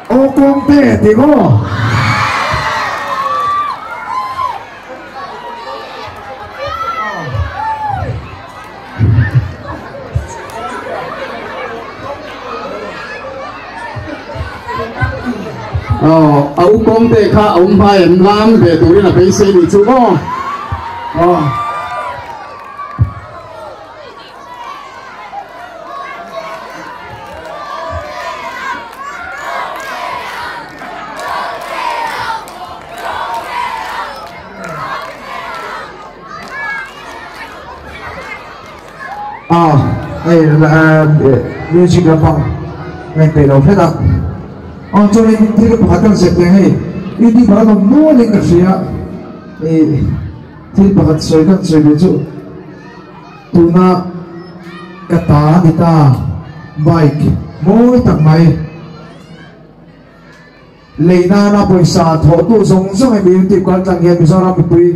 ô con tê thì có ấu con tê khá ông phải em làm về tụi là bị xe đi chú có đây là music là bằng ngành tây đầu hết ạ cho nên thì cái phát triển sẽ thế này đi đi vào nó mua lên cái gì ạ thì phát triển cái gì đấy chứ tụi nó cái ta đi ta bike mỗi tầng này lấy na bồi sa thổ tu giống giống cái biểu tượng quan trọng hiện bây giờ là một bồi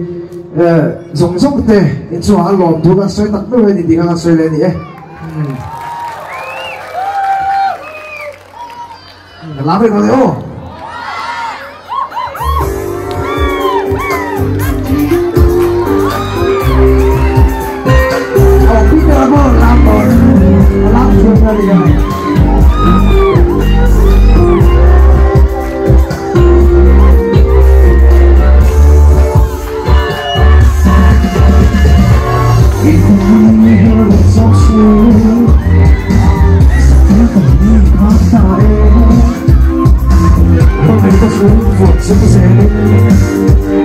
giống giống thế in số hàng lòm thu cái xoay tắc đôi này thì cái xoay lên nhỉ làm việc vào đấy ô bây giờ làm chuyện ra đi rồi Hãy subscribe cho kênh Ghiền Mì Gõ để không bỏ lỡ những video hấp dẫn.